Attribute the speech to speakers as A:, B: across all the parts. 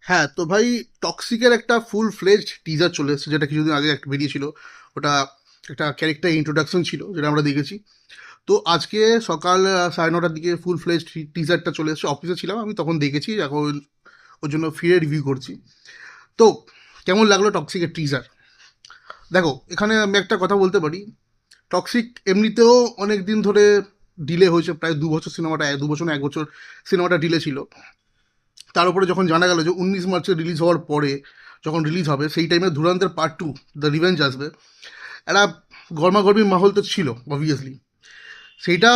A: হ্যাঁ, তো ভাই, টক্সিকের একটা ফুল ফ্লেজড টিজার চলে এসেছে, যেটা কিছুদিন আগে একটা বেরিয়েছিল। ওটা একটা ক্যারেক্টার ইন্ট্রোডাকশন ছিল, যেটা আমরা দেখেছি। তো আজকে সকাল 9:30টার দিকে ফুল ফ্লেজড টিজারটা চলে এসেছে। অফিসে ছিলাম আমি, তখন দেখেছি। এখন ওর জন্য ফিরে রিভিউ করছি। তো কেমন লাগলো টক্সিকের টিজার? দেখো, এখানে আমি একটা কথা বলতে পারি। টক্সিক এমনিতেও অনেক দিন ধরে ডিলে হয়েছে, প্রায় 2 বছর সিনেমাটা, 2 বছর না 1 বছর সিনেমাটা ডিলে ছিল। তার উপরে যখন জানা গেল যে 19 মার্চে রিলিজ হওয়ার পরে, যখন রিলিজ হবে সেই টাইমে ধুরন্ধর পার্ট 2 দ্য রিভেঞ্জ আসবে, একটা গরমাগর্মি মাহল তো ছিল অবভিয়াসলি। সেইটা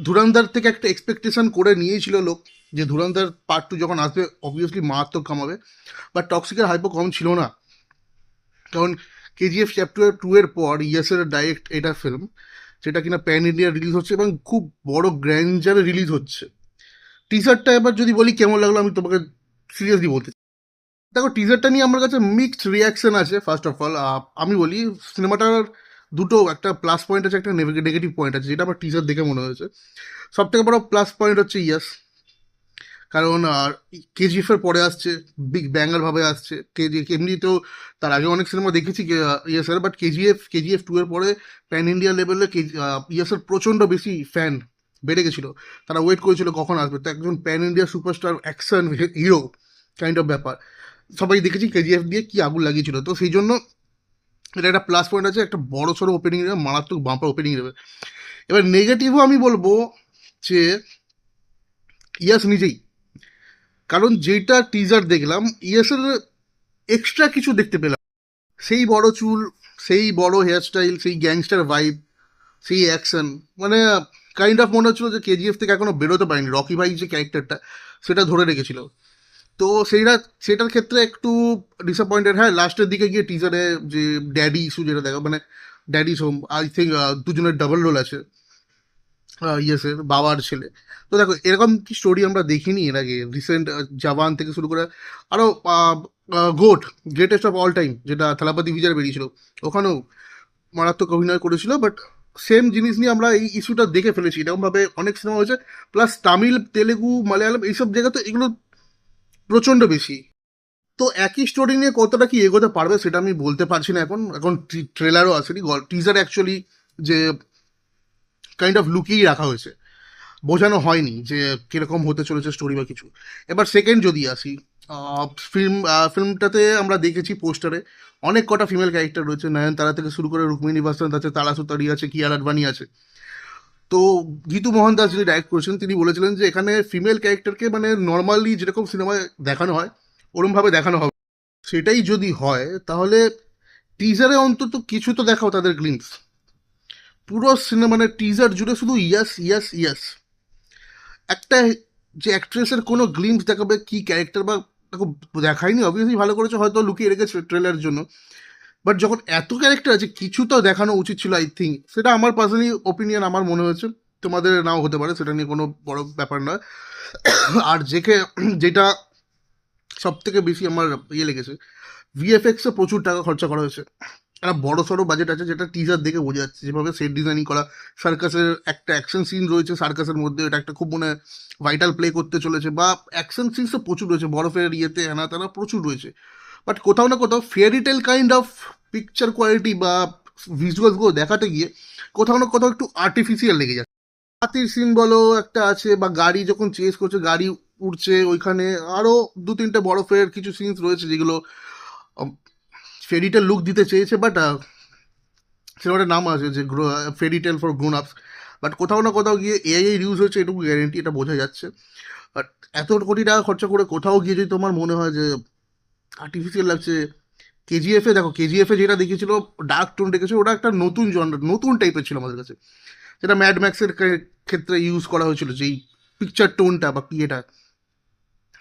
A: ধুরন্ধর থেকে একটা এক্সপেকটেশন করে নিয়েছিল লোক, যে ধুরন্ধর পার্ট 2 যখন আসবে অবভিয়াসলি মারাত্মক কামাবে। বাট টক্সিকের হাইপও কম ছিল না। কারণ কেজিএফ চ্যাপ্টার 2 এর পর ইয়েসের ডাইরেক্ট এটা ফিল্ম, যেটা কিনা প্যান ইন্ডিয়া রিলিজ হচ্ছে এবং খুব বড় গ্র্যান্ডারে রিলিজ হচ্ছে। টিজারটা এবার যদি বলি কেমন লাগলো, আমি তোমাকে সিরিয়াসলি বলতে চাই। দেখো, টিজারটা নিয়ে আমার কাছে মিক্সড রিয়াকশন আছে। ফার্স্ট অফ অল আমি বলি, সিনেমাটার দুটো, একটা প্লাস পয়েন্ট আছে, একটা নেগেটিভ পয়েন্ট আছে, যেটা আমার টিজার দেখে মনে হয়েছে। সব থেকে বড় প্লাস পয়েন্ট হচ্ছে ইয়াস। কারণ কেজিএফ এর পরে আসছে, বিগ ব্যাঙ্গার ভাবে আসছে কেজিএফ। এমনিতেও তার আগে অনেক সিনেমা দেখেছি ইয়াসের, বাট কেজিএফ 2 এর পরে প্যান ইন্ডিয়া লেভেলে ইয়াসের প্রচণ্ড বেশি ফ্যান বেড়ে গেছিল। তারা ওয়েট করেছিল কখন আসবে। তো একজন pan India superstar action hero kind of ব্যাপার, সবাই দেখেছি কেজিএফ দিয়ে কি আগুন লাগিয়েছিল। তো সেই জন্য এটা একটা প্লাস পয়েন্ট আছে, একটা বড় সড়ো ওপেনিং দেবে, মারাত্মক বাম্পার ওপেনিং দেবে। এবার নেগেটিভও আমি বলবো যে ইয়াস নিজেই, কারণ যেটা টিজার দেখলাম ইয়েসের এক্সট্রা কিছু দেখতে পেলাম। সেই বড় চুল, সেই বড় হেয়ারস্টাইল, সেই গ্যাংস্টার ভাইব, সেই অ্যাকশন, মানে কাইন্ড অফ মনে হচ্ছিল যে কেজিএফ থেকে এখনো বেরোতে পারেনি। রকি ভাই যে ক্যারেক্টারটা, সেটা ধরে রেখেছিল। তো সেটার ক্ষেত্রে একটু ডিসঅ্যাপয়েন্টেড। হ্যাঁ, লাস্টের দিকে গিয়ে টিজারে যে ড্যাডি ইস্যু যেটা দেখা, মানে ড্যাডি হোম, আই থিঙ্ক দুজনের ডাবল রোল আছে, ইয়েসের বাবা আর ছেলে। তো দেখো, এরকম কি স্টোরি আমরা দেখিনি এর আগে। রিসেন্ট জওয়ান থেকে শুরু করে আরও goat, greatest of all time, যেটা থালাপতি বিজয় বেরিয়েছিল, ওখানেও মারাত্মক অভিনয় করেছিল। বাট সেম জিনিস নিয়ে আমরা এই ইস্যুটা দেখে ফেলেছি, এরকমভাবে অনেক সিনেমা হয়েছে। প্লাস তামিল, তেলেগু, মালায়ালাম এইসব জায়গাতে এগুলো প্রচণ্ড বেশি। তো একই স্টোরি নিয়ে কতটা কি এগোতে পারবে সেটা আমি বলতে পারছি না এখন। এখন ট্রেলারও আসেনি, টিজার অ্যাকচুয়ালি যে কাইন্ড অফ লুকিয়েই রাখা হয়েছে, বোঝানো হয়নি যে কিরকম হতে চলেছে স্টোরি বা কিছু। এবার সেকেন্ড যদি আসি, ফিল্মটাতে আমরা দেখেছি পোস্টারে অনেক কটা ফিমেল ক্যারেক্টার রয়েছে। নয়নতারা থেকে শুরু করে রুক্মিণী বাসন্ত আছে, তারা সুতারি আছে, কিয়ার আডবাণী আছে। তো গীতু মোহন দাস যিনি ডাইরেক্ট করেছেন, তিনি বলেছিলেন যে এখানে ফিমেল ক্যারেক্টারকে মানে নর্মালি যেরকম সিনেমায় দেখানো হয় ওরমভাবে দেখানো হবে। সেটাই যদি হয় তাহলে টিজারে অন্তত কিছু তো দেখাও তাদের গ্লিমস। পুরো সিনেমা মানে টিজার জুড়ে শুধু ইয়াস ইয়াস ইয়াস। একটা যে অ্যাক্ট্রেসের কোনো গ্লিমস দেখাবে কি ক্যারেক্টার বা দেখো, দেখায়নি অবভিয়াসলি, ভালো করেছে, হয়তো লুকিয়ে রেখেছে ট্রেলারের জন্য। বাট যখন এত ক্যারেক্টার আছে, কিছু তো দেখানো উচিত ছিল আই থিঙ্ক। সেটা আমার পার্সোনালি ওপিনিয়ন, আমার মনে হয়েছে। তোমাদের নাও হতে পারে, সেটা নিয়ে কোনো বড় ব্যাপার নয়। আর যেটা সব থেকে বেশি আমার লেগেছে, ভিএফএক্সে প্রচুর টাকা খরচা করা হয়েছে। একটা বড় সড়ো বাজেট আছে, যেটা টিজার দেখে বোঝা যাচ্ছে। যেভাবে সেট ডিজাইনিং করা, সার্কাসের একটা অ্যাকশন সিন রয়েছে সার্কাসের মধ্যে, এটা একটা খুব মানে ভাইটাল প্লে করতে চলেছে। বা অ্যাকশন সিনস তো প্রচুর রয়েছে, বরফের ইয়েতে হেনা তেনা প্রচুর রয়েছে। বাট কোথাও না কোথাও ফেয়ারিটেল কাইন্ড অফ পিকচার কোয়ালিটি বা ভিজুয়ালসগুলো দেখাতে গিয়ে কোথাও না কোথাও একটু আর্টিফিশিয়াল লেগে যাচ্ছে। হাতির সিন বলো একটা আছে, বা গাড়ি যখন চেস করছে, গাড়ি উড়ছে ওইখানে, আরও দু তিনটে বরফের কিছু সিনস রয়েছে যেগুলো ফেরিটেল লুক দিতে চেয়েছে। বাট সিনেমাটার নাম আছে যে ফেরিটেল ফর গ্রোন আপস। বাট কোথাও না কোথাও গিয়ে এআই ইউজ হয়েছে, এটুকু গ্যারেন্টি, এটা বোঝা যাচ্ছে। বাট এত কোটি টাকা খরচা করে কোথাও গিয়ে যদি তোমার মনে হয় যে আর্টিফিশিয়াল লাগছে। কেজিএফে দেখো, কেজিএফে যেটা দেখেছিল ডার্ক টোন রেখেছিল, ওটা একটা নতুন জনর, নতুন টাইপের ছিল আমাদের কাছে। যেটা ম্যাড ম্যাক্সের ক্ষেত্রে ইউজ করা হয়েছিল, যেই পিকচার টোনটা বা কি এটা,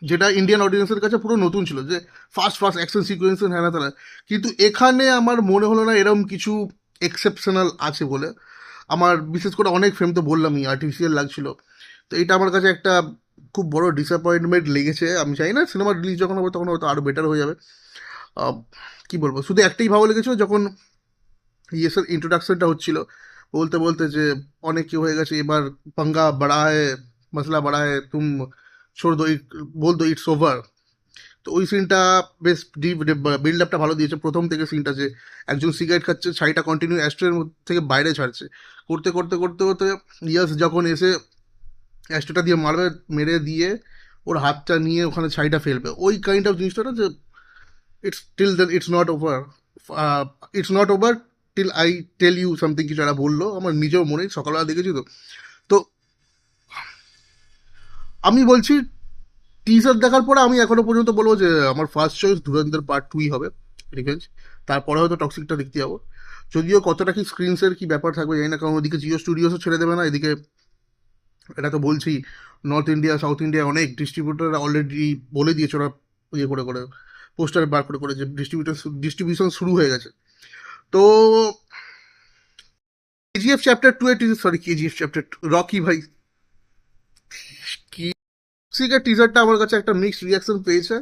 A: যেটা ইন্ডিয়ান অডিয়েন্সের কাছে পুরো নতুন ছিল, যে ফার্স্ট ফার্স্ট অ্যাকশন সিকোয়েন্স হ্যাঁ তারা। কিন্তু এখানে আমার মনে হলো না এরকম কিছু এক্সেপশনাল আছে বলে। আমার বিশেষ করে অনেক ফ্রেম তো বললামই আর্টিফিশিয়াল লাগছিল। তো এটা আমার কাছে একটা খুব বড় ডিসঅ্যাপয়েন্টমেন্ট লেগেছে। আমি চাই না সিনেমা রিলিজ যখন হবে তখন হয়তো আরও বেটার হয়ে যাবে। কি বলবো, শুধু একটাই ভালো লেগেছিল যখন ইয়েসের ইন্ট্রোডাকশনটা হচ্ছিল, বলতে বলতে যে অনেক কি হয়ে গেছে এবার, পাঙ্গা বড়া है, মশলা বড়া है, তুম ছোড় দো, বল দো ইটস ওভার। তো ওই সিনটা বেশ বিল্ড আপটা ভালো দিয়েছে প্রথম থেকে। সিনটা যে একজন সিগারেট খাচ্ছে, ছাইটা কন্টিনিউ অ্যাস্ট্রের থেকে বাইরে ছাড়ছে, করতে করতে করতে করতে ইয়াস যখন এসে অ্যাস্ট্রোটা দিয়ে মারবে, মেরে দিয়ে ওর হাতটা নিয়ে ওখানে ছাইটা ফেলবে, ওই কাইন্ড অফ জিনিসটা না, যে it's till then it's not over, it's not over till I tell you something, কিছু একটা বললো, আমার নিজেও মনে নেই, সকালবেলা দেখেছি তো। তো আমি বলছি টিজার দেখার পরে আমি এখনো পর্যন্ত বলবো যে আমার ফার্স্ট চয়েস ধুরন্ধর পার্ট 2 হবে, রিভেঞ্জ। তারপরে হয়তো টক্সিকটা দেখতে যাবো। যদিও কতটা কি স্ক্রিনসের কি ব্যাপার থাকবে জানি না, কারণ ওদিকে জিও স্টুডিওসও ছেড়ে দেবে না, এদিকে এটা তো বলছি নর্থ ইন্ডিয়া সাউথ ইন্ডিয়া অনেক ডিস্ট্রিবিউটার অলরেডি বলে দিয়েছে, ওরা ইয়ে করে করে পোস্টার বার করে করে যে ডিস্ট্রিবিউশন শুরু হয়ে গেছে। তো কেজিএফ চ্যাপ্টার 2 এর teaser, sorry KGF chapter 2, Rocky ভাই, কি সিগার টিজারটা আমার কাছে একটা মিক্সড রিয়াকশন পেয়েছে।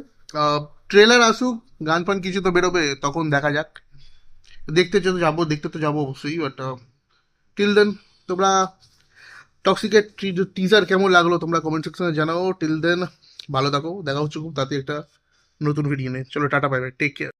A: ট্রেলার আসুক, গান ফান কিছু তো বেরোবে, তখন দেখা যাক। দেখতে তো যাবো অবশ্যই, বাট টিল দেন তোমরা টক্সিকের টিজার কেমন লাগলো তোমরা কমেন্ট সেকশনে জানাও। টিল দেন ভালো থাকো, দেখা হচ্ছে খুব তাড়াতাড়ি একটা নতুন ভিডিও নিয়ে। চলো ta-ta, bye bye, take care.